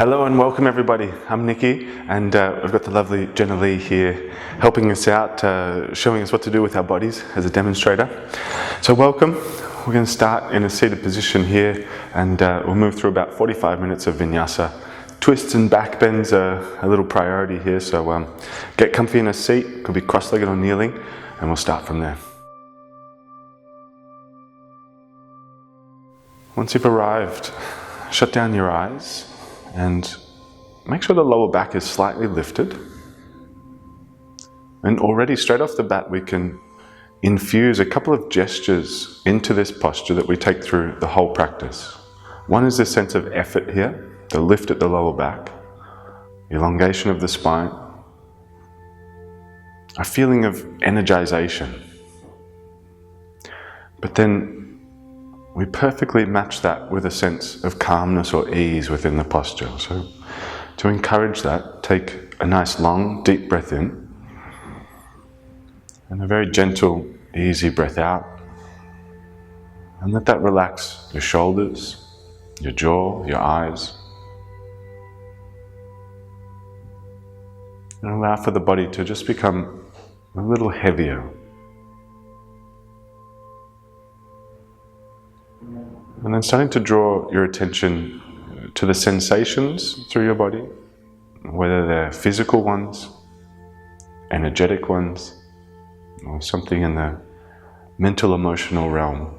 Hello and welcome everybody. I'm Nicky and I've got the lovely Jenna Lee here helping us out, showing us what to do with our bodies as a demonstrator. So welcome. We're going to start in a seated position here and we'll move through about 45 minutes of Vinyasa. Twists and back bends are a little priority here, so get comfy in a seat, could be cross-legged or kneeling, and we'll start from there. Once you've arrived, shut down your eyes and make sure the lower back is slightly lifted. And already straight off the bat we can infuse a couple of gestures into this posture that we take through the whole practice. One is this sense of effort here, the lift at the lower back, elongation of the spine, a feeling of energization. But then we perfectly match that with a sense of calmness or ease within the posture. So to encourage that, take a nice long, deep breath in and a very gentle, easy breath out. And let that relax your shoulders, your jaw, your eyes. And allow for the body to just become a little heavier. And then starting to draw your attention to the sensations through your body, whether they're physical ones, energetic ones, or something in the mental emotional realm.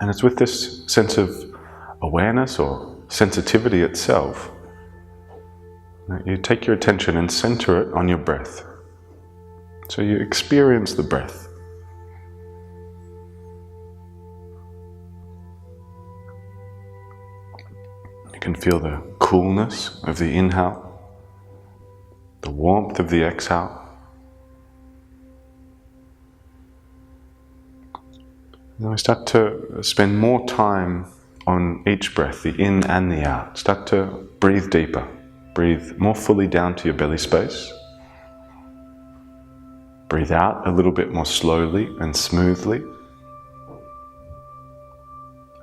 And it's with this sense of awareness or sensitivity itself, you take your attention and center it on your breath. So you experience the breath. You can feel the coolness of the inhale, the warmth of the exhale. And then we start to spend more time on each breath, the in and the out. Start to breathe deeper. Breathe more fully down to your belly space. Breathe out a little bit more slowly and smoothly.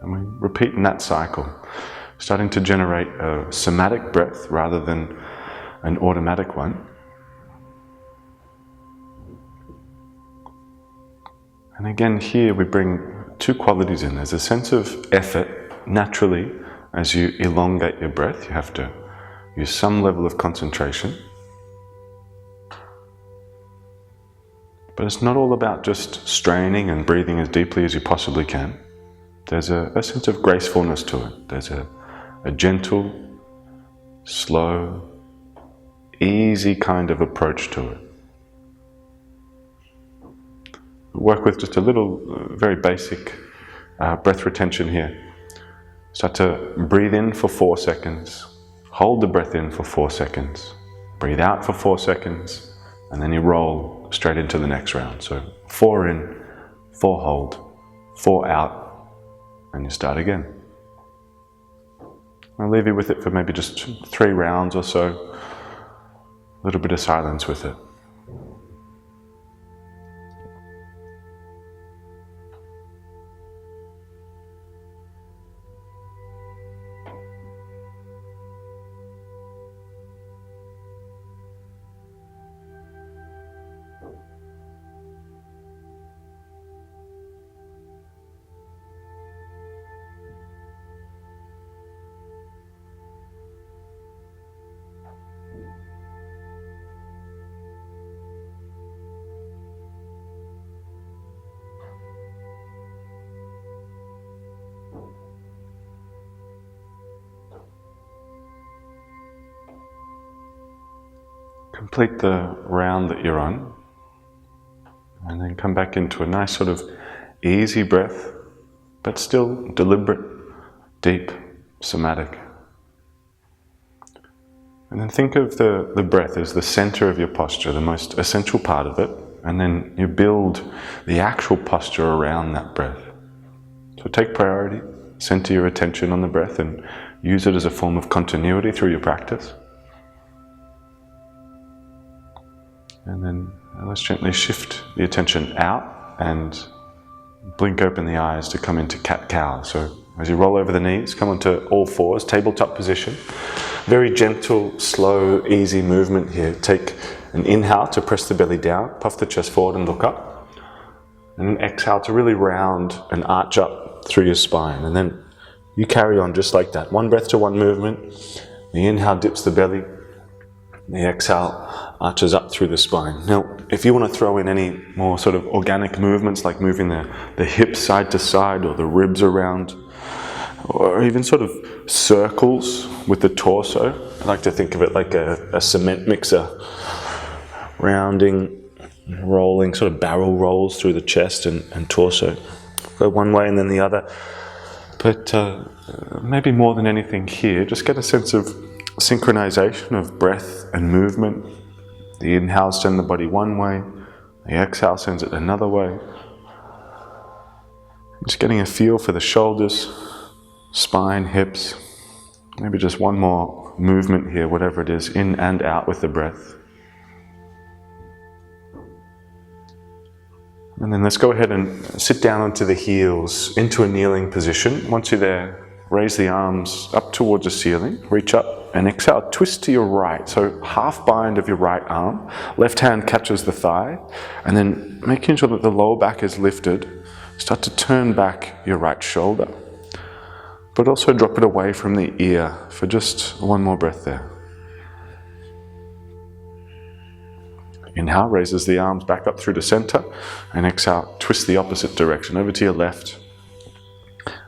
And we repeat in that cycle, starting to generate a somatic breath rather than an automatic one. And again here we bring two qualities in. There's a sense of effort naturally as you elongate your breath. You have to use some level of concentration. But it's not all about just straining and breathing as deeply as you possibly can. There's a sense of gracefulness to it. There's a gentle, slow, easy kind of approach to it. We'll work with just a little, very basic breath retention here. Start to breathe in for 4 seconds. Hold the breath in for 4 seconds, breathe out for 4 seconds, and then you roll straight into the next round. So 4 in, 4 hold, 4 out, and you start again. I'll leave you with it for maybe just 3 rounds or so, a little bit of silence with it. Complete the round that you're on, and then come back into a nice sort of easy breath, but still deliberate, deep, somatic. And then think of the breath as the center of your posture, the most essential part of it, and then you build the actual posture around that breath. So take priority, center your attention on the breath and use it as a form of continuity through your practice. And then And let's gently shift the attention out and blink open the eyes to come into cat-cow. So as you roll over the knees, come onto all fours, tabletop position. Very gentle, slow, easy movement here. Take an inhale to press the belly down, puff the chest forward and look up. And an exhale to really round and arch up through your spine. And then you carry on just like that. One breath to one movement. The inhale dips the belly. The exhale arches up through the spine. Now, if you want to throw in any more sort of organic movements, like moving the hips side to side or the ribs around, or even sort of circles with the torso. I like to think of it like a cement mixer, rounding, rolling, sort of barrel rolls through the chest and torso. Go one way and then the other. But maybe more than anything here, just get a sense of synchronization of breath and movement. The inhale sends the body one way, the exhale sends it another way. Just getting a feel for the shoulders, spine, hips. Maybe just one more movement here, whatever it is, in and out with the breath. And then let's go ahead and sit down onto the heels into a kneeling position. Once you're there, raise the arms up towards the ceiling, reach up and exhale, twist to your right. So half bind of your right arm, left hand catches the thigh, and then making sure that the lower back is lifted, start to turn back your right shoulder. But also drop it away from the ear for just one more breath there. Inhale, raises the arms back up through the center, and exhale, twist the opposite direction, over to your left.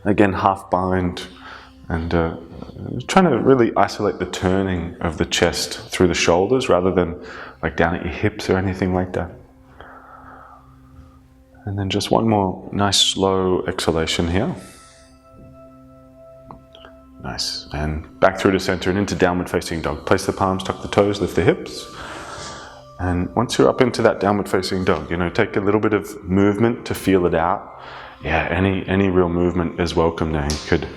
Again, half bind, and trying to really isolate the turning of the chest through the shoulders rather than like down at your hips or anything like that. And then just one more nice slow exhalation here. Nice. And back through the center and into downward facing dog. Place the palms, tuck the toes, lift the hips. And once you're up into that downward facing dog, take a little bit of movement to feel it out. Yeah, any real movement is welcome now. You could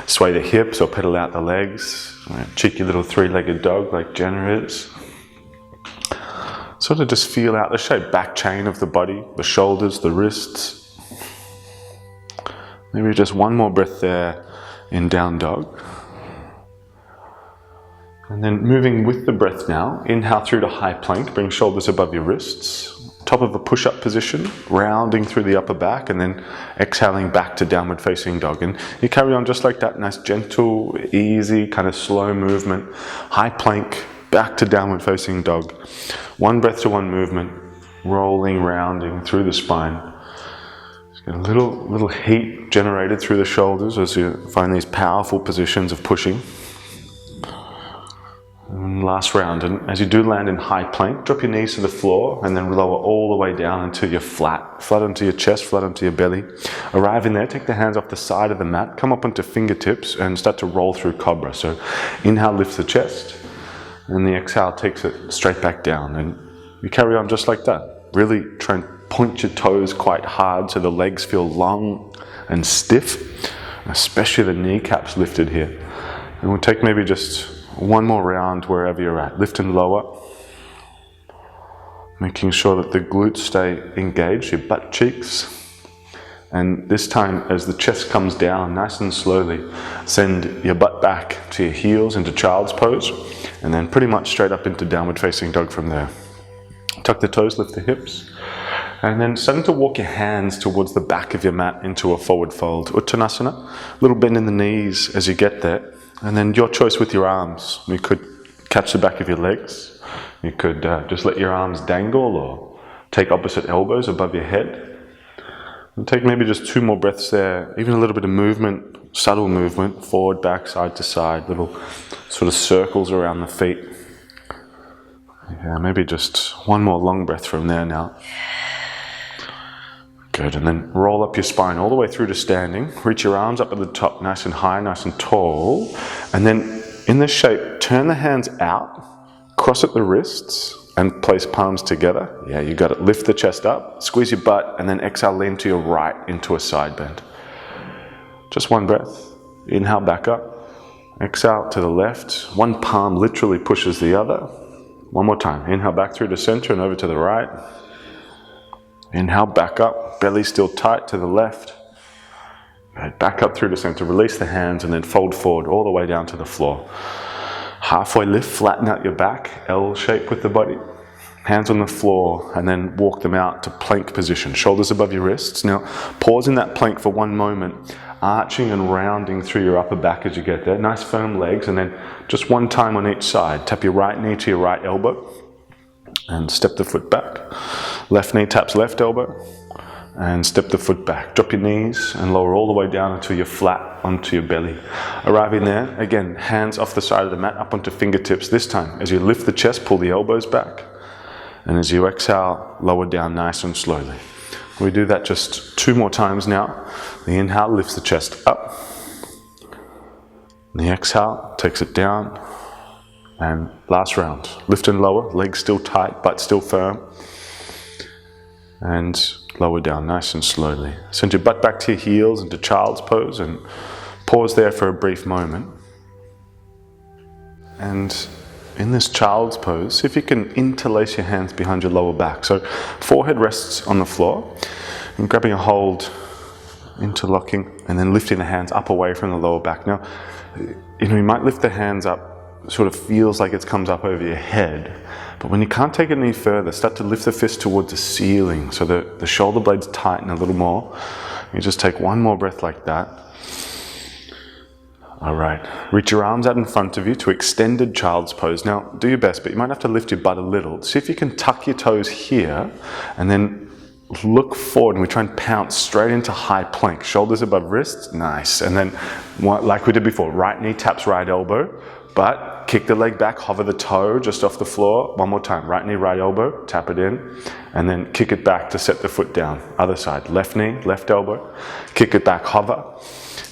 sway the hips or pedal out the legs. Cheeky little three-legged dog like Jenna is. Sort of just feel out the shape, back chain of the body, the shoulders, the wrists. Maybe just one more breath there in down dog. And then moving with the breath now, inhale through to high plank, bring shoulders above your wrists. Top of a push-up position, rounding through the upper back, and then exhaling back to downward facing dog. And you carry on just like that, nice gentle, easy, kind of slow movement. High plank, back to downward facing dog. One breath to one movement, rolling, rounding through the spine. Just get a little heat generated through the shoulders as you find these powerful positions of pushing. And last round, and as you do land in high plank, drop your knees to the floor and then lower all the way down until you're flat onto your chest, flat onto your belly. Arrive in there, take the hands off the side of the mat, come up onto fingertips and start to roll through cobra. So inhale lifts the chest, and the exhale takes it straight back down. And you carry on just like that. Really try and point your toes quite hard so the legs feel long and stiff, especially the kneecaps lifted here. And we'll take maybe just one more round wherever you're at. Lift and lower. Making sure that the glutes stay engaged, your butt cheeks. And this time, as the chest comes down, nice and slowly, send your butt back to your heels into child's pose, and then pretty much straight up into downward facing dog from there. Tuck the toes, lift the hips. And then starting to walk your hands towards the back of your mat into a forward fold. Uttanasana. A little bend in the knees as you get there. And then your choice with your arms. You could catch the back of your legs. You could just let your arms dangle or take opposite elbows above your head. And take maybe just two more breaths there. Even a little bit of movement, subtle movement, forward, back, side to side. Little sort of circles around the feet. Yeah, maybe just one more long breath from there now. Good, and then roll up your spine all the way through to standing. Reach your arms up at the top, nice and high, nice and tall. And then in this shape, turn the hands out, cross at the wrists, and place palms together. Yeah, you got it. Lift the chest up, squeeze your butt, and then exhale, lean to your right into a side bend. Just one breath. Inhale, back up. Exhale to the left. One palm literally pushes the other. One more time. Inhale back through the center and over to the right. Inhale, back up, belly still tight to the left. Good. Back up through the center, release the hands and then fold forward all the way down to the floor. Halfway lift, flatten out your back, L shape with the body. Hands on the floor and then walk them out to plank position, shoulders above your wrists. Now pause in that plank for one moment, arching and rounding through your upper back as you get there. Nice firm legs, and then just one time on each side. Tap your right knee to your right elbow and step the foot back. Left knee taps left elbow and step the foot back. Drop your knees and lower all the way down until you're flat onto your belly. Arriving there, again, hands off the side of the mat up onto fingertips. This time, as you lift the chest, pull the elbows back. And as you exhale, lower down nice and slowly. We do that just 2 more times now. The inhale lifts the chest up. The exhale takes it down. And last round, lift and lower, legs still tight, but still firm. And lower down nice and slowly. Send your butt back to your heels into child's pose and pause there for a brief moment. And in this child's pose, see if you can interlace your hands behind your lower back. So forehead rests on the floor and grabbing a hold, interlocking, and then lifting the hands up away from the lower back. Now, you might lift the hands up, sort of feels like it comes up over your head, but when you can't take it any further, start to lift the fist towards the ceiling so that the shoulder blades tighten a little more. You just take one more breath like that. All right, reach your arms out in front of you to extended child's pose. Now, do your best, but you might have to lift your butt a little. See if you can tuck your toes here, and then look forward, and we try and pounce straight into high plank. Shoulders above wrists, nice. And then, like we did before, right knee taps right elbow, but kick the leg back, hover the toe just off the floor. One more time, right knee, right elbow, tap it in, and then kick it back to set the foot down. Other side, left knee, left elbow, kick it back, hover,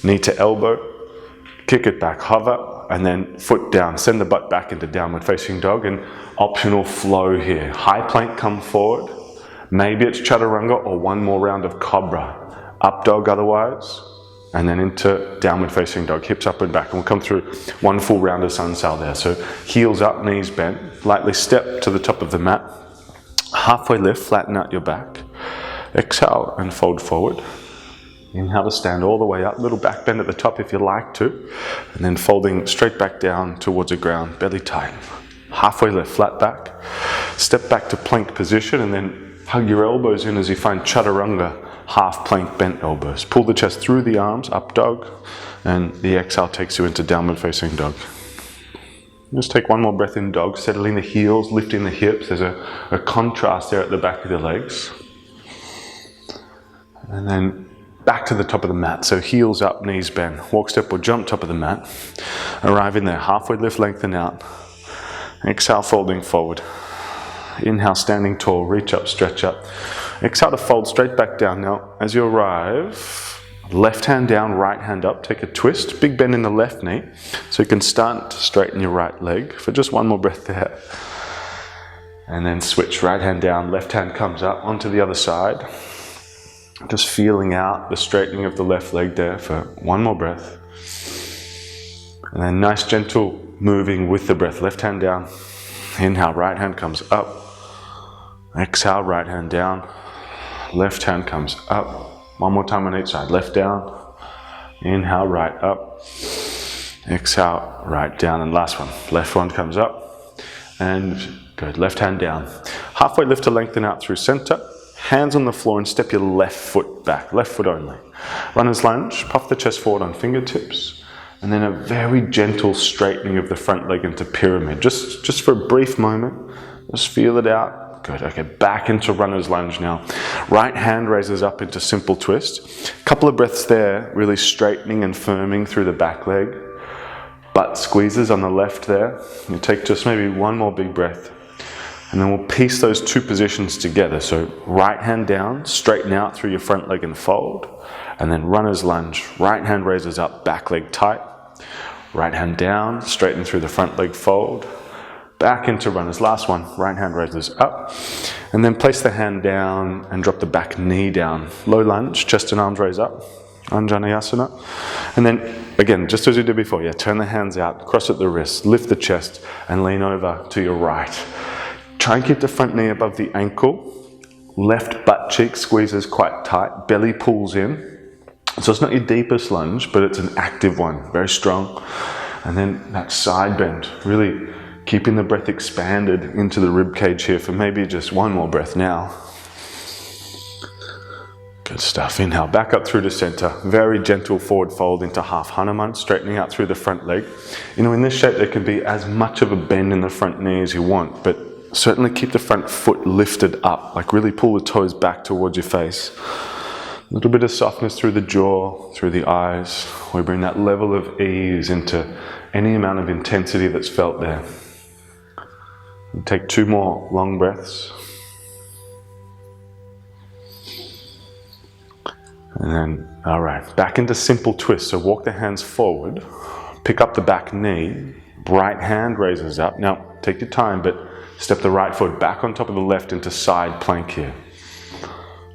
knee to elbow, kick it back, hover, and then foot down. Send the butt back into downward facing dog, and optional flow here. High plank, come forward. Maybe it's chaturanga or one more round of cobra. Up dog otherwise, and then into downward facing dog, hips up and back. And we'll come through one full round of sun sal there. So heels up, knees bent. Lightly step to the top of the mat. Halfway lift, flatten out your back. Exhale and fold forward. Inhale to stand all the way up, little back bend at the top if you like to, and then folding straight back down towards the ground, belly tight. Halfway lift, flat back. Step back to plank position and then hug your elbows in as you find chaturanga, half plank bent elbows. Pull the chest through the arms, up dog, and the exhale takes you into downward facing dog. Just take one more breath in dog, settling the heels, lifting the hips. There's a contrast there at the back of the legs. And then back to the top of the mat, so heels up, knees bend. Walk, step or jump top of the mat. Arrive in there, halfway lift, lengthen out. Exhale, folding forward. Inhale, standing tall, reach up, stretch up. Exhale to fold straight back down. Now, as you arrive, left hand down, right hand up, take a twist, big bend in the left knee, so you can start to straighten your right leg for just one more breath there. And then switch, right hand down, left hand comes up onto the other side. Just feeling out the straightening of the left leg there for one more breath. And then nice gentle moving with the breath. Left hand down. Inhale, right hand comes up. Exhale, right hand down. Left hand comes up. One more time on each side. Left down. Inhale, right up. Exhale, right down. And last one. Left one comes up. And good. Left hand down. Halfway lift to lengthen out through center. Hands on the floor and step your left foot back, left foot only. Runner's lunge, puff the chest forward on fingertips, and then a very gentle straightening of the front leg into pyramid. Just for a brief moment, just feel it out. Good, okay, back into runner's lunge now. Right hand raises up into simple twist. Couple of breaths there, really straightening and firming through the back leg. Butt squeezes on the left there. You take just maybe one more big breath. And then we'll piece those two positions together. So right hand down, straighten out through your front leg and fold. And then runner's lunge, right hand raises up, back leg tight. Right hand down, straighten through the front leg, fold. Back into runners, last one, right hand raises up. And then place the hand down and drop the back knee down. Low lunge, chest and arms raise up. Anjaneyasana. And then again, just as we did before, turn the hands out, cross at the wrists, lift the chest and lean over to your right. Try and keep the front knee above the ankle. left butt cheek squeezes quite tight, belly pulls in. So it's not your deepest lunge, but it's an active one, very strong. And then that side bend, really keeping the breath expanded into the rib cage here for maybe just one more breath now. Good stuff. Inhale, back up through to center. Very gentle forward fold into half Hanuman, straightening out through the front leg. You know, in this shape, there can be as much of a bend in the front knee as you want, but certainly keep the front foot lifted up, like really pull the toes back towards your face. A little bit of softness through the jaw, through the eyes. We bring that level of ease into any amount of intensity that's felt there. And take 2 more long breaths. And then, all right, back into simple twist. So walk the hands forward, pick up the back knee, right hand raises up. Now, take your time, but step the right foot back on top of the left into side plank here.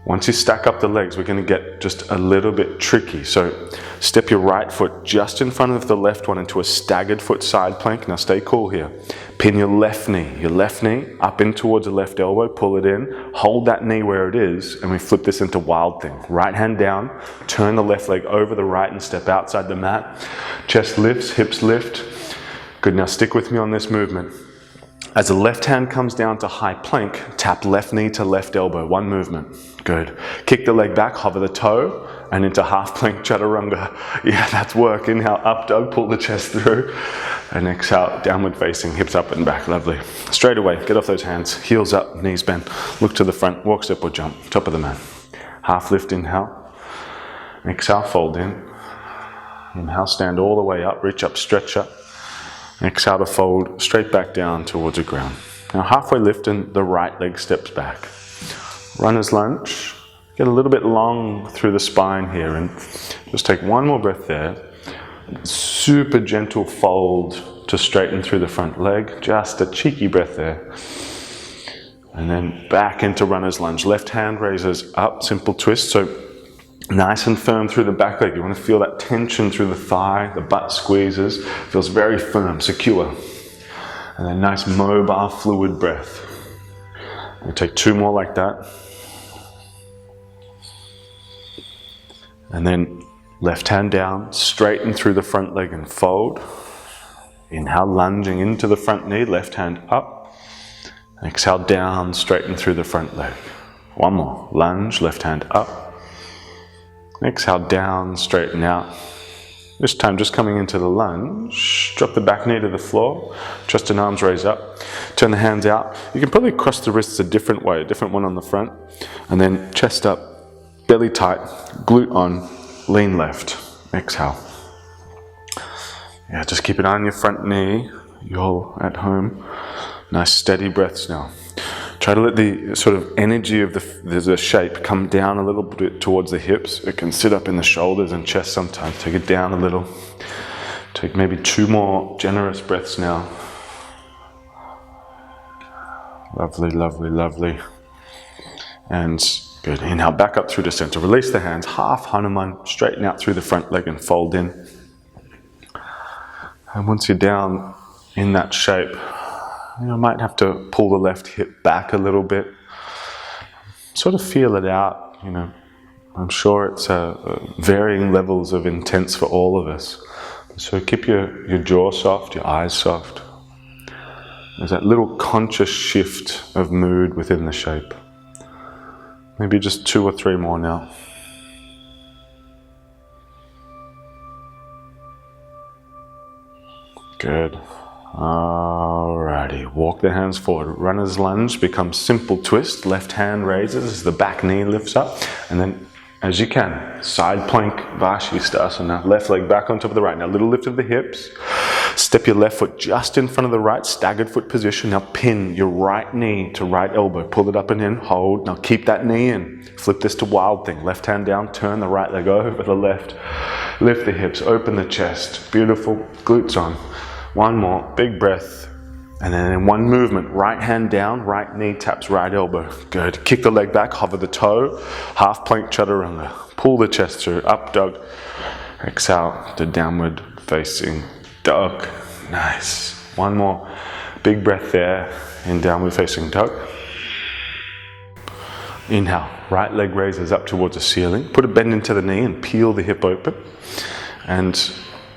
Once you stack up the legs, we're going to get just a little bit tricky. So step your right foot just in front of the left one into a staggered foot side plank. Now stay cool here. Pin your left knee up in towards the left elbow, pull it in, hold that knee where it is, and we flip this into wild thing. Right hand down, turn the left leg over the right and step outside the mat. Chest lifts, hips lift. Good, now stick with me on this movement. As the left hand comes down to high plank, tap left knee to left elbow, one movement. Good. Kick the leg back, hover the toe, and into half plank chaturanga. Yeah, that's work. Inhale, up dog, pull the chest through. And exhale, downward facing, hips up and back, lovely. Straight away, get off those hands, heels up, knees bent. Look to the front, walk, step or jump, top of the mat. Half lift, inhale. Exhale, fold in. Inhale, stand all the way up, reach up, stretch up. Exhale to fold straight back down towards the ground. Now halfway lift and the right leg steps back. Runner's lunge. Get a little bit long through the spine here and just take one more breath there. Super gentle fold to straighten through the front leg. Just a cheeky breath there. And then back into runner's lunge. Left hand raises up, simple twist. So nice and firm through the back leg. You want to feel that tension through the thigh, the butt squeezes. Feels very firm, secure. And then nice mobile, fluid breath. We'll take 2 more like that. And then left hand down, straighten through the front leg and fold. Inhale, lunging into the front knee, left hand up. Exhale, down, straighten through the front leg. One more, lunge, left hand up. Exhale, down, straighten out. This time just coming into the lunge. Drop the back knee to the floor. Chest and arms raise up. Turn the hands out. You can probably cross the wrists a different way, a different one on the front. And then chest up, belly tight, glute on, lean left. Exhale. Yeah, just keep an eye on your front knee. You're at home. Nice steady breaths now. Try to let the sort of energy of the shape come down a little bit towards the hips. It can sit up in the shoulders and chest sometimes. Take it down a little. Take maybe 2 more generous breaths now. Lovely, lovely, lovely. And good. Inhale, back up through the center. Release the hands. Half Hanuman. Straighten out through the front leg and fold in. And once you're down in that shape, you might have to pull the left hip back a little bit. Sort of feel it out, you know. I'm sure it's varying levels of intense for all of us. So keep your jaw soft, your eyes soft. There's that little conscious shift of mood within the shape. Maybe just 2 or 3 more now. Good. Alrighty, walk the hands forward. Runner's lunge becomes simple twist. Left hand raises as the back knee lifts up. And then, as you can, side plank, Vashisthasana. Left leg back on top of the right. Now, little lift of the hips. Step your left foot just in front of the right, staggered foot position. Now, pin your right knee to right elbow. Pull it up and in, hold. Now, keep that knee in. Flip this to wild thing. Left hand down, turn the right leg over the left. Lift the hips, open the chest. Beautiful. Glutes on. One more, big breath, and then in one movement, right hand down, right knee taps right elbow. Good. Kick the leg back, hover the toe, half plank chaturanga. Pull the chest through, up dog. Exhale to downward facing dog. Nice. One more, big breath there in downward facing dog. Inhale, right leg raises up towards the ceiling. Put a bend into the knee and peel the hip open. And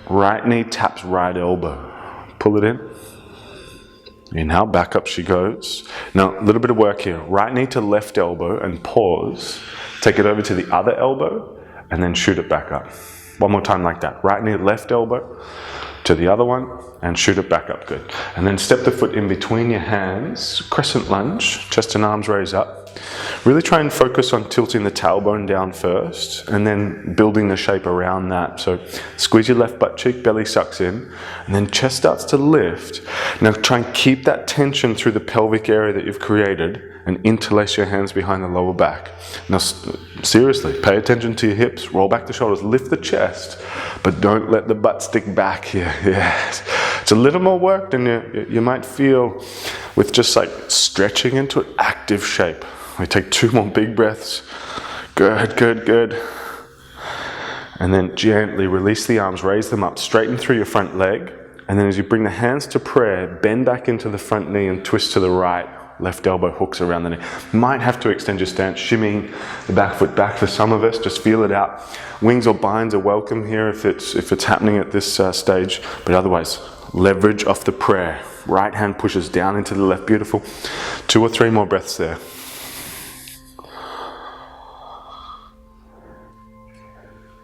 right knee taps right elbow. Pull it in. Inhale, back up she goes. Now, a little bit of work here. Right knee to left elbow and pause. Take it over to the other elbow and then shoot it back up. One more time like that. Right knee, left elbow to the other one and shoot it back up. Good. And then step the foot in between your hands. Crescent lunge, chest and arms raise up. Really try and focus on tilting the tailbone down first and then building the shape around that. So squeeze your left butt cheek, belly sucks in, and then chest starts to lift. Now try and keep that tension through the pelvic area that you've created and interlace your hands behind the lower back. Now seriously, pay attention to your hips, roll back the shoulders, lift the chest, but don't let the butt stick back here. Yes. It's a little more work than you might feel with just like stretching into an active shape. We take 2 more big breaths. Good, good, good. And then gently release the arms, raise them up, straighten through your front leg. And then as you bring the hands to prayer, bend back into the front knee and twist to the right. Left elbow hooks around the knee. Might have to extend your stance, shimmying the back foot back for some of us. Just feel it out. Wings or binds are welcome here if it's happening at this stage. But otherwise, leverage off the prayer. Right hand pushes down into the left. Beautiful. 2 or 3 more breaths there.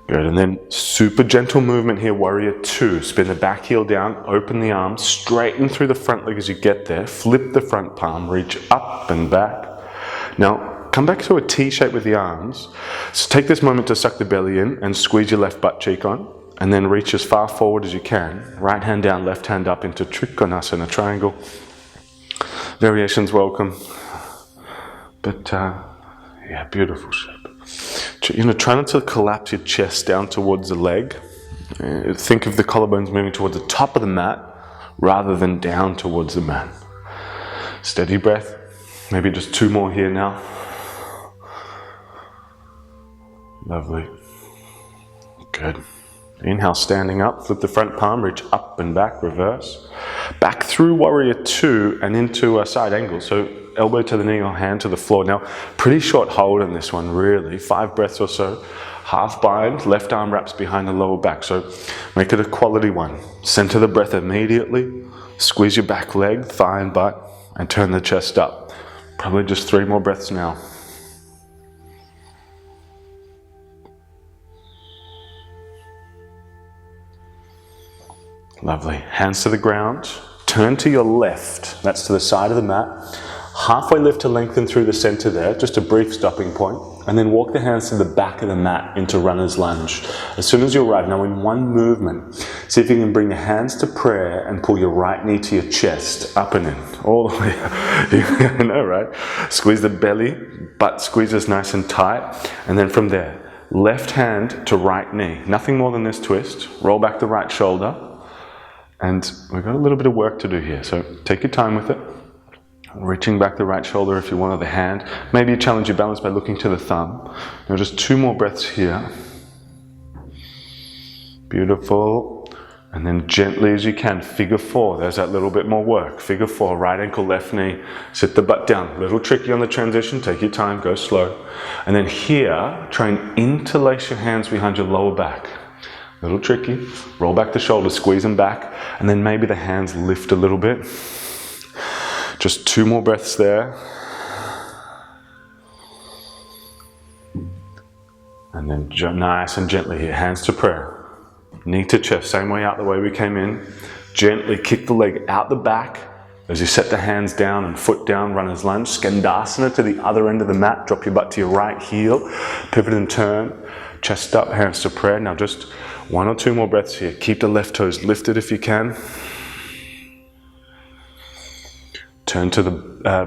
Good, and then super gentle movement here, warrior 2. Spin the back heel down, open the arms, straighten through the front leg as you get there, flip the front palm, reach up and back. Now, come back to a T shape with the arms. So take this moment to suck the belly in and squeeze your left butt cheek on, and then reach as far forward as you can. Right hand down, left hand up into Trikonasana, triangle. Variations welcome. But, yeah, beautiful shape. Try not to collapse your chest down towards the leg. Think of the collarbones moving towards the top of the mat rather than down towards the mat. Steady breath. Maybe just 2 more here now. Lovely. Good. Inhale, standing up. Flip the front palm, reach up and back, reverse. Back through warrior 2 and into a side angle. So elbow to the knee or hand to the floor. Now, pretty short hold in this one, really. 5 breaths or so. Half bind, left arm wraps behind the lower back. So make it a quality one. Center the breath immediately. Squeeze your back leg, thigh and butt, and turn the chest up. Probably just 3 more breaths now. Lovely. Hands to the ground. Turn to your left. That's to the side of the mat. Halfway lift to lengthen through the center there, just a brief stopping point, and then walk the hands to the back of the mat into runner's lunge. As soon as you arrive, now in one movement, see if you can bring the hands to prayer and pull your right knee to your chest, up and in, all the way up. I know, right? Squeeze the belly, butt squeezes nice and tight, and then from there, left hand to right knee. Nothing more than this twist. Roll back the right shoulder, and we've got a little bit of work to do here, so take your time with it. Reaching back the right shoulder if you want, or the hand. Maybe you challenge your balance by looking to the thumb. Now just 2 more breaths here. Beautiful. And then gently as you can, figure 4. There's that little bit more work. Figure 4, right ankle, left knee. Sit the butt down. A little tricky on the transition. Take your time, go slow. And then here, try and interlace your hands behind your lower back. A little tricky. Roll back the shoulders, squeeze them back. And then maybe the hands lift a little bit. Just 2 more breaths there. And then nice and gently here, hands to prayer. Knee to chest, same way out the way we came in. Gently kick the leg out the back as you set the hands down and foot down, runner's lunge. Skandasana to the other end of the mat. Drop your butt to your right heel. Pivot and turn. Chest up, hands to prayer. Now just 1 or 2 more breaths here. Keep the left toes lifted if you can. Turn to the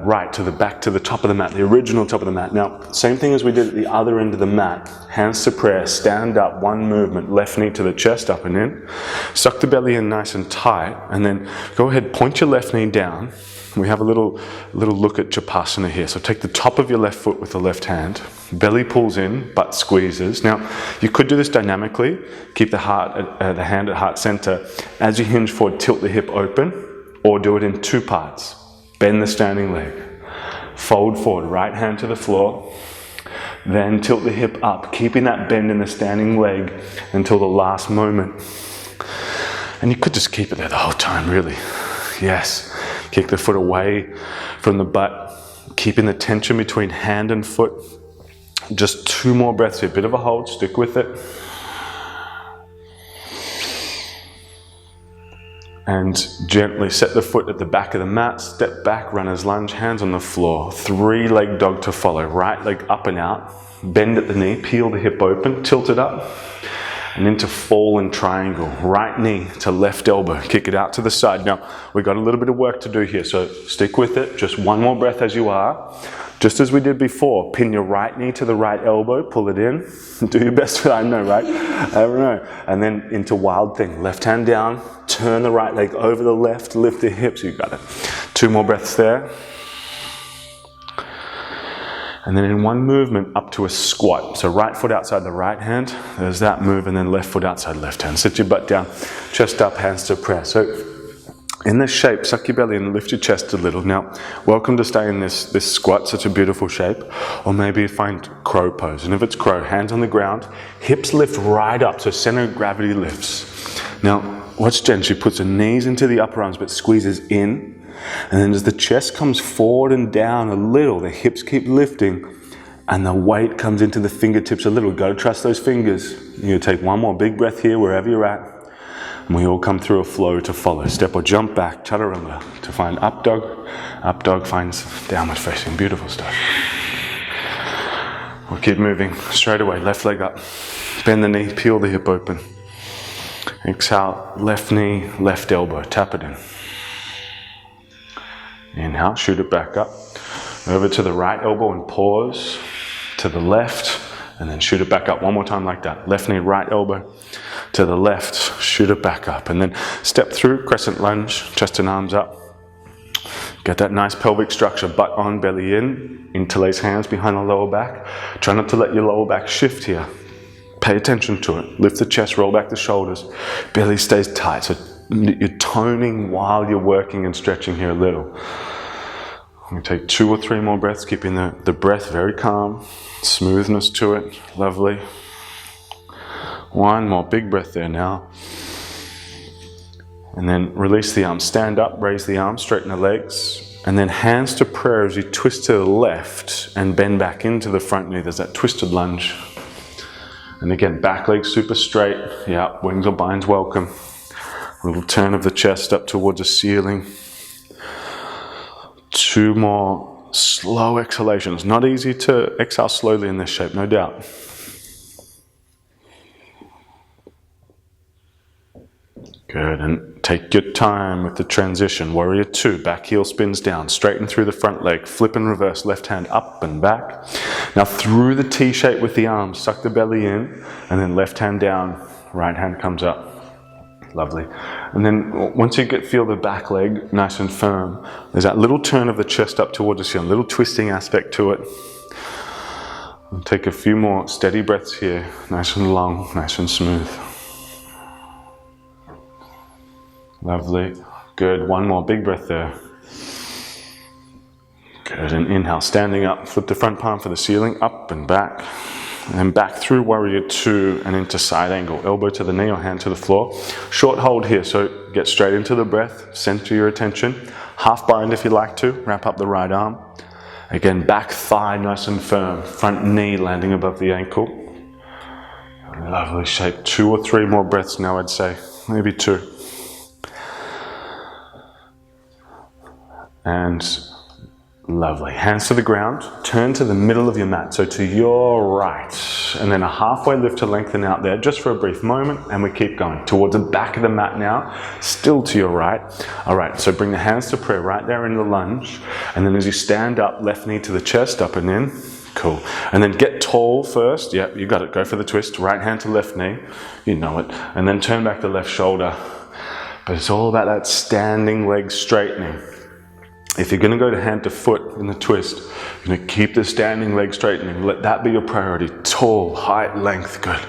right, to the back, to the top of the mat, the original top of the mat. Now, same thing as we did at the other end of the mat. Hands to prayer, stand up, 1 movement, left knee to the chest, up and in. Suck the belly in nice and tight, and then go ahead, point your left knee down. We have a little look at Shavasana here. So take the top of your left foot with the left hand. Belly pulls in, butt squeezes. Now, you could do this dynamically. Keep the hand at heart center. As you hinge forward, tilt the hip open, or do it in 2 parts. Bend the standing leg. Fold forward, right hand to the floor. Then tilt the hip up, keeping that bend in the standing leg until the last moment. And you could just keep it there the whole time, really. Yes. Kick the foot away from the butt, keeping the tension between hand and foot. Just 2 more breaths here. Bit of a hold, stick with it. And gently set the foot at the back of the mat, step back, runner's lunge, hands on the floor. 3-leg dog to follow. Right leg up and out, bend at the knee, peel the hip open, tilt it up, and into fallen triangle. Right knee to left elbow, kick it out to the side. Now, we've got a little bit of work to do here, so stick with it. Just 1 more breath as you are. Just as we did before, pin your right knee to the right elbow, pull it in. Do your best, I know, right? I don't know. And then into wild thing. Left hand down, turn the right leg over the left, lift the hips, you got it. 2 more breaths there. And then in 1 movement, up to a squat. So right foot outside the right hand, there's that move, and then left foot outside left hand. Sit your butt down, chest up, hands to prayer. So in this shape, suck your belly and lift your chest a little. Now, welcome to stay in this squat, such a beautiful shape. Or maybe find crow pose. And if it's crow, hands on the ground, hips lift right up, so center of gravity lifts. Now, watch Jen, she puts her knees into the upper arms, but squeezes in. And then as the chest comes forward and down a little, the hips keep lifting, and the weight comes into the fingertips a little. Go trust those fingers. You're gonna take 1 more big breath here, wherever you're at. And we all come through a flow to follow. Step or jump back, chaturanga, to find up dog finds downward facing. Beautiful stuff. We'll keep moving straight away, left leg up. Bend the knee, peel the hip open. Exhale, left knee, left elbow, tap it in. Inhale, shoot it back up. Over to the right elbow and pause. To the left, and then shoot it back up. 1 more time like that. Left knee, right elbow. To the left, shoot it back up. And then step through, crescent lunge, chest and arms up. Get that nice pelvic structure, butt on, belly in. Interlace hands behind the lower back. Try not to let your lower back shift here. Pay attention to it. Lift the chest, roll back the shoulders. Belly stays tight. So you're toning while you're working and stretching here a little. I'm going to take 2 or 3 more breaths, keeping the breath very calm. Smoothness to it. Lovely. 1 more big breath there now. And then release the arms. Stand up, raise the arms, straighten the legs. And then hands to prayer as you twist to the left and bend back into the front knee. There's that twisted lunge. And again, back leg super straight. Yeah, wings or binds welcome. A little turn of the chest up towards the ceiling. 2 more slow exhalations. Not easy to exhale slowly in this shape, no doubt. Good, and take your time with the transition. Warrior 2, back heel spins down, straighten through the front leg, flip and reverse, left hand up and back. Now through the T shape with the arms, suck the belly in, and then left hand down, right hand comes up. Lovely. And then once you feel the back leg nice and firm, there's that little turn of the chest up towards the ceiling, little twisting aspect to it. And take a few more steady breaths here, nice and long, nice and smooth. Lovely. Good. 1 more big breath there. Good. And inhale, standing up, flip the front palm for the ceiling, up and back. And then back through warrior 2 and into side angle. Elbow to the knee or hand to the floor. Short hold here, so get straight into the breath, center your attention. Half bind if you like to, wrap up the right arm. Again, back thigh nice and firm, front knee landing above the ankle. Lovely shape. 2 or 3 more breaths now, I'd say, maybe 2. And lovely. Hands to the ground, turn to the middle of your mat, so to your right, and then a halfway lift to lengthen out there just for a brief moment, and we keep going towards the back of the mat now, still to your right. All right, so bring the hands to prayer right there in the lunge, and then as you stand up, left knee to the chest, up and in. Cool. And then get tall first. Yep, you got it. Go for the twist. Right hand to left knee. You know it. And then turn back the left shoulder. But it's all about that standing leg straightening. If you're going to go to hand to foot in the twist, you're going to keep the standing leg straightening. Let that be your priority. Tall, height, length. Good.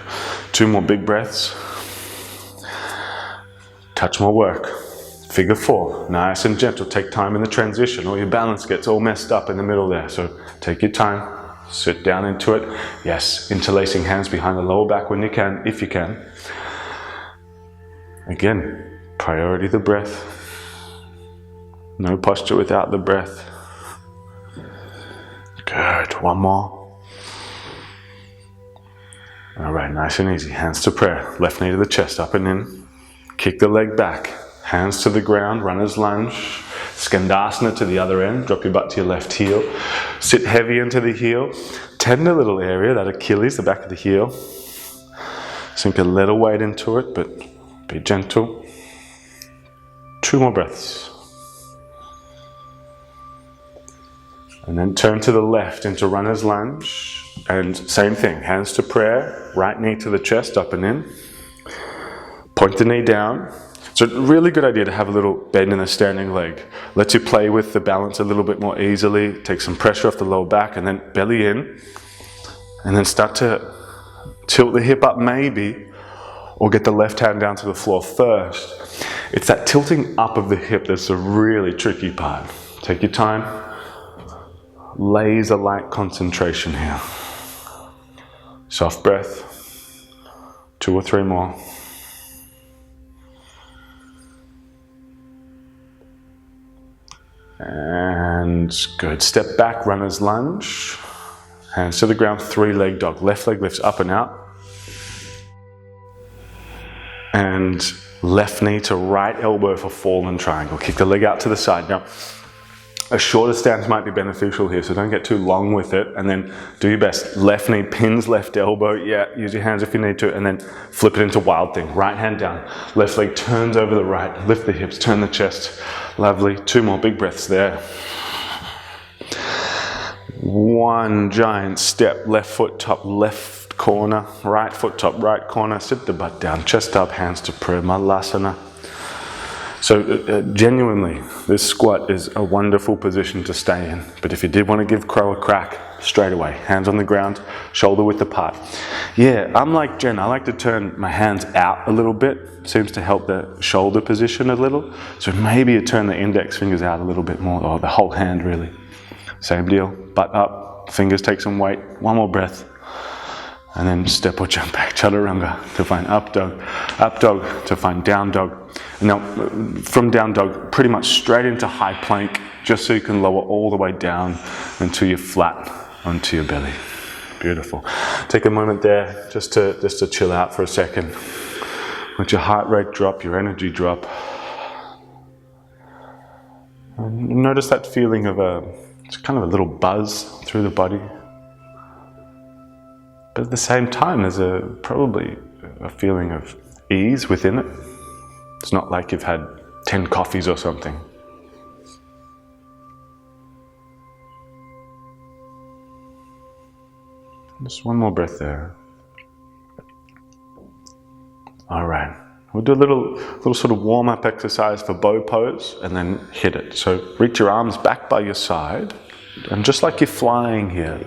2 more big breaths. Touch more work. Figure 4. Nice and gentle. Take time in the transition or your balance gets all messed up in the middle there. So take your time. Sit down into it. Yes, interlacing hands behind the lower back when you can, if you can. Again, priority the breath. No posture without the breath. Good, one more. All right, nice and easy. Hands to prayer. Left knee to the chest, up and in. Kick the leg back. Hands to the ground, runner's lunge. Skandasana to the other end. Drop your butt to your left heel. Sit heavy into the heel. Tender little area, that Achilles, the back of the heel. Sink a little weight into it, but be gentle. 2 more breaths. And then turn to the left into runner's lunge. And same thing, hands to prayer, right knee to the chest, up and in. Point the knee down. So a really good idea to have a little bend in the standing leg. Lets you play with the balance a little bit more easily, take some pressure off the lower back, and then belly in. And then start to tilt the hip up maybe, or get the left hand down to the floor first. It's that tilting up of the hip that's a really tricky part. Take your time. Laser-like concentration here. Soft breath. 2 or 3 more. And good. Step back, runner's lunge. Hands to the ground, 3-leg dog. Left leg lifts up and out. And left knee to right elbow for fallen triangle. Kick the leg out to the side. Now, a shorter stance might be beneficial here, so don't get too long with it, and then do your best. Left knee pins left elbow, yeah, use your hands if you need to, and then flip it into wild thing. Right hand down, left leg turns over the right, lift the hips, turn the chest. Lovely, 2 more big breaths there. 1 giant step, left foot top, left corner, right foot top, right corner, sit the butt down, chest up, hands to prayer, Malasana. So genuinely, this squat is a wonderful position to stay in. But if you did want to give crow a crack, straight away, hands on the ground, shoulder width apart. Yeah, I'm like Jen, I like to turn my hands out a little bit. Seems to help the shoulder position a little. So maybe you turn the index fingers out a little bit more, or the whole hand really. Same deal, butt up, fingers take some weight, 1 more breath. And then step or jump back, chaturanga to find up dog to find down dog. And now from down dog, pretty much straight into high plank, just so you can lower all the way down until you're flat onto your belly. Beautiful. Take a moment there just to chill out for a second. Let your heart rate drop, your energy drop. And notice that feeling of it's kind of a little buzz through the body. But at the same time, there's probably a feeling of ease within it. It's not like you've had 10 coffees or something. Just 1 more breath there. All right. We'll do a little sort of warm-up exercise for bow pose and then hit it. So reach your arms back by your side. And just like you're flying here,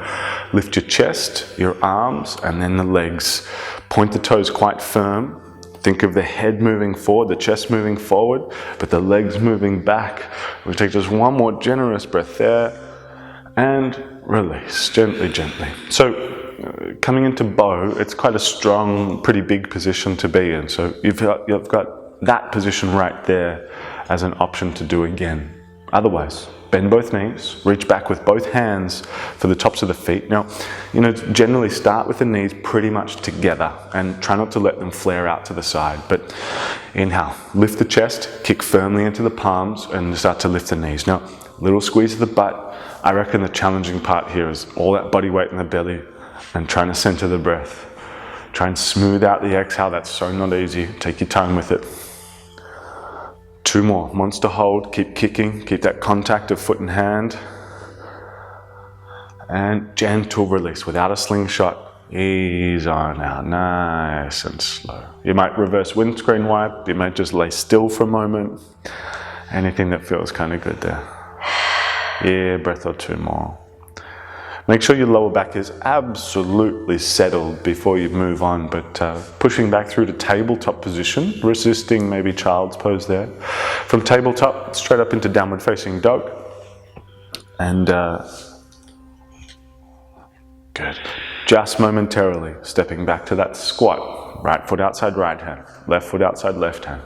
lift your chest, your arms, and then the legs. Point the toes quite firm. Think of the head moving forward, the chest moving forward, but the legs moving back. We'll take just 1 more generous breath there, and release, gently, gently. So coming into bow, it's quite a strong, pretty big position to be in. So you've got that position right there as an option to do again. Otherwise, bend both knees, reach back with both hands for the tops of the feet. Now, generally start with the knees pretty much together and try not to let them flare out to the side. But inhale, lift the chest, kick firmly into the palms and start to lift the knees. Now, little squeeze of the butt. I reckon the challenging part here is all that body weight in the belly and trying to center the breath. Try and smooth out the exhale. That's so not easy. Take your time with it. 2 more. Monster hold. Keep kicking. Keep that contact of foot and hand. And gentle release without a slingshot. Ease on out. Nice and slow. You might reverse windscreen wipe. You might just lay still for a moment. Anything that feels kind of good there. Yeah, breath or 2 more. Make sure your lower back is absolutely settled before you move on, but pushing back through to tabletop position, resisting maybe child's pose there. From tabletop, straight up into downward facing dog. And Good. Just momentarily stepping back to that squat. Right foot outside right hand, left foot outside left hand.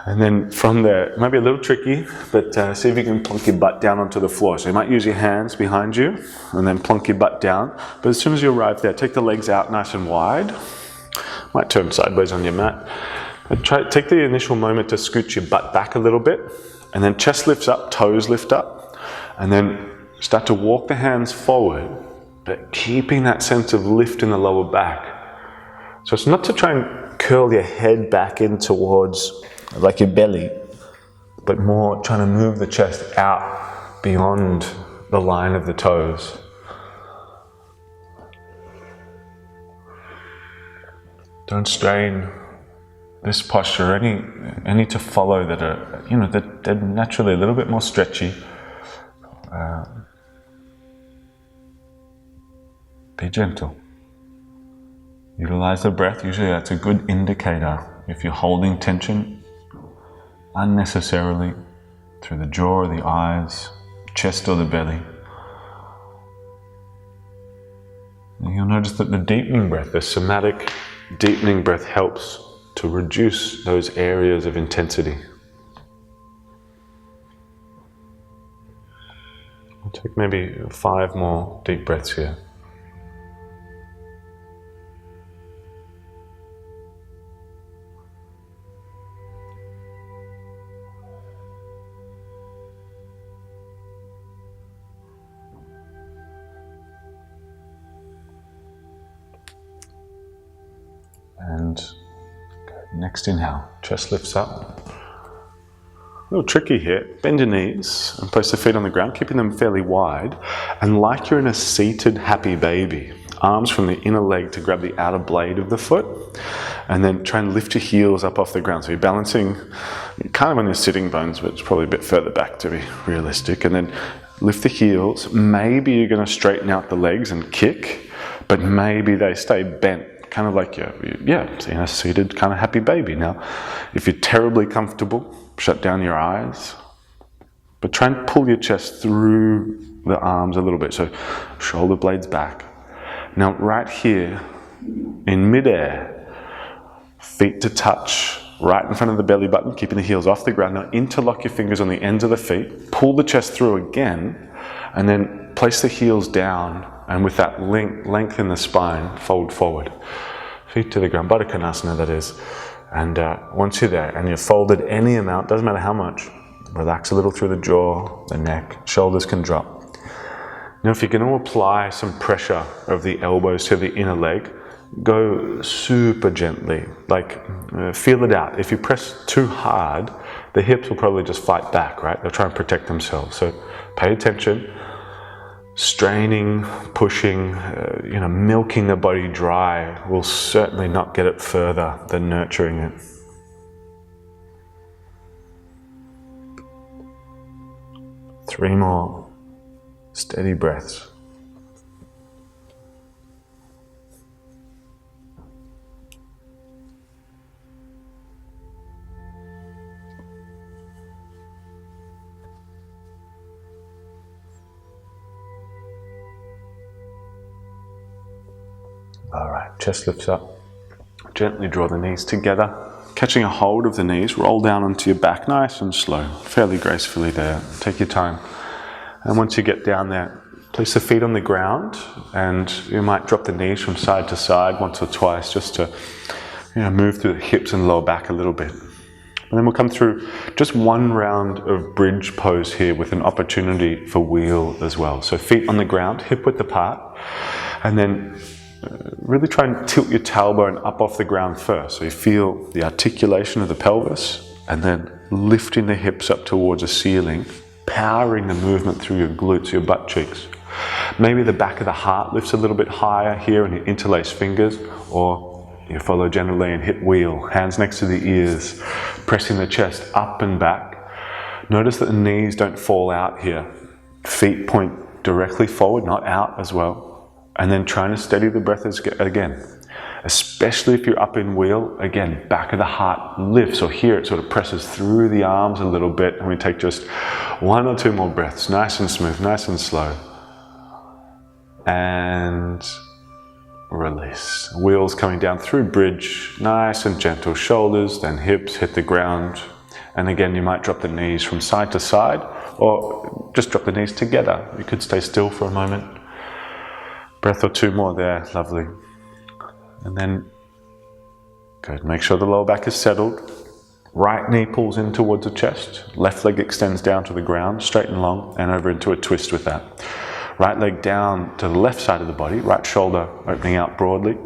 And then from there, it might be a little tricky, but see if you can plonk your butt down onto the floor. So you might use your hands behind you and then plonk your butt down. But as soon as you arrive there, take the legs out nice and wide. Might turn sideways on your mat. But take the initial moment to scoot your butt back a little bit. And then chest lifts up, toes lift up. And then start to walk the hands forward, but keeping that sense of lift in the lower back. So it's not to try and curl your head back in towards like your belly, but more trying to move the chest out beyond the line of the toes. Don't strain this posture. Any to follow that are, that they're naturally a little bit more stretchy. Be gentle. Utilize the breath. Usually that's a good indicator if you're holding tension unnecessarily through the jaw or the eyes, chest or the belly. And you'll notice that the deepening breath, the somatic deepening breath, helps to reduce those areas of intensity. I'll take maybe 5 more deep breaths here. And next inhale, chest lifts up. A little tricky here. Bend your knees and place the feet on the ground, keeping them fairly wide. And like you're in a seated happy baby, arms from the inner leg to grab the outer blade of the foot. And then try and lift your heels up off the ground. So you're balancing kind of on your sitting bones, but it's probably a bit further back to be realistic. And then lift the heels. Maybe you're going to straighten out the legs and kick, but maybe they stay bent. Kind of like a seated kind of happy baby. Now, if you're terribly comfortable, shut down your eyes, but try and pull your chest through the arms a little bit. So shoulder blades back. Now, right here in midair, feet to touch, right in front of the belly button, keeping the heels off the ground. Now, interlock your fingers on the ends of the feet, pull the chest through again, and then place the heels down. And with that lengthen the spine, fold forward. Feet to the ground, Baddha Konasana that is. And once you're there and you're folded any amount, doesn't matter how much, relax a little through the jaw, the neck, shoulders can drop. Now if you're going to apply some pressure of the elbows to the inner leg, go super gently, feel it out. If you press too hard, the hips will probably just fight back, right? They'll try and protect themselves. So pay attention. Straining, pushing, milking the body dry will certainly not get it further than nurturing it. Three more steady breaths. All right, chest lifts up. Gently draw the knees together. Catching a hold of the knees, roll down onto your back nice and slow, fairly gracefully there. Take your time. And once you get down there, place the feet on the ground and you might drop the knees from side to side once or twice just to move through the hips and lower back a little bit. And then we'll come through just one round of bridge pose here with an opportunity for wheel as well. So feet on the ground, hip width apart, and then really try and tilt your tailbone up off the ground first. So you feel the articulation of the pelvis and then lifting the hips up towards the ceiling, powering the movement through your glutes, your butt cheeks. Maybe the back of the heart lifts a little bit higher here and you interlace fingers, or you follow gently and hit wheel, hands next to the ears, pressing the chest up and back. Notice that the knees don't fall out here. Feet point directly forward, not out as well. And then trying to steady the breath again. Especially if you're up in wheel, again, back of the heart lifts, or here it sort of presses through the arms a little bit, and we take just 1 or 2 more breaths, nice and smooth, nice and slow. and release. Wheels coming down through bridge, nice and gentle. Shoulders, then hips hit the ground. And again, you might drop the knees from side to side, or just drop the knees together. You could stay still for a moment. Breath or two more there, lovely. And then, good, make sure the lower back is settled. Right knee pulls in towards the chest. Left leg extends down to the ground, straight and long, and over into a twist with that. Right leg down to the left side of the body, right shoulder opening out broadly.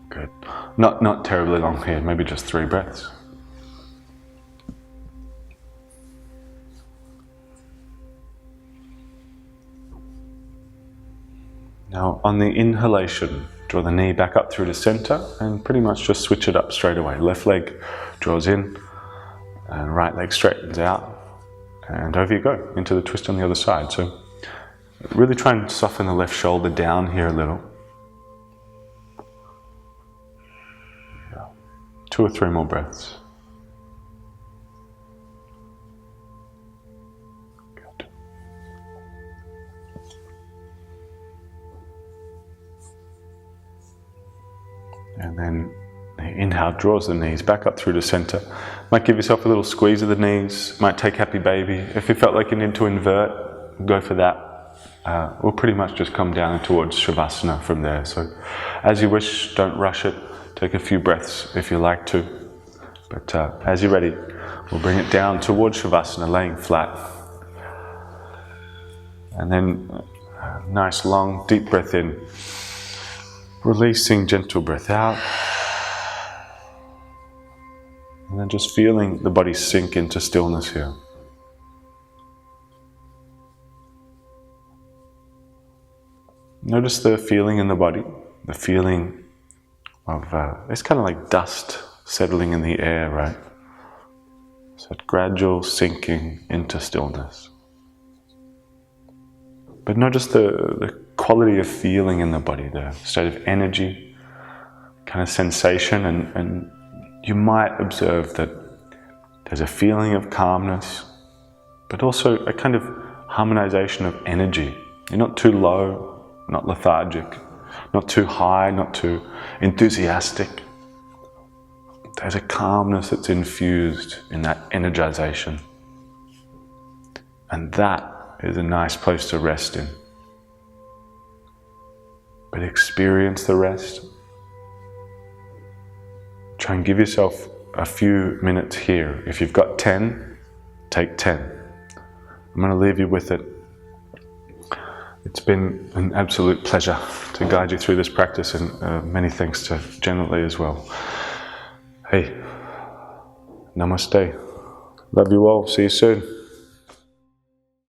Good. Not terribly long here, maybe just 3 breaths. Now on the inhalation, draw the knee back up through the center and pretty much just switch it up straight away. Left leg draws in and right leg straightens out. And over you go, into the twist on the other side. So really try and soften the left shoulder down here a little. 2 or 3 more breaths. Good. And then the inhale draws the knees back up through the center. Might give yourself a little squeeze of the knees, might take happy baby. If you felt like you need to invert, go for that. We'll pretty much just come down towards Shavasana from there. So as you wish, don't rush it. Take a few breaths if you like to. But as you're ready, we'll bring it down towards Shavasana, laying flat. And then nice long deep breath in. Releasing, gentle breath out. And then just feeling the body sink into stillness here. Notice the feeling in the body, the feeling of, it's kind of like dust settling in the air, right? So gradual sinking into stillness. But notice the quality of feeling in the body, the state of energy, kind of sensation, and you might observe that there's a feeling of calmness, but also a kind of harmonization of energy. You're not too low, not lethargic, not too high, not too enthusiastic. There's a calmness that's infused in that energization. And that is a nice place to rest in. But experience the rest. Try and give yourself a few minutes here. If you've got 10, take 10. I'm going to leave you with it. It's been an absolute pleasure to guide you through this practice, and many thanks to Janet as well. Hey, namaste. Love you all. See you soon.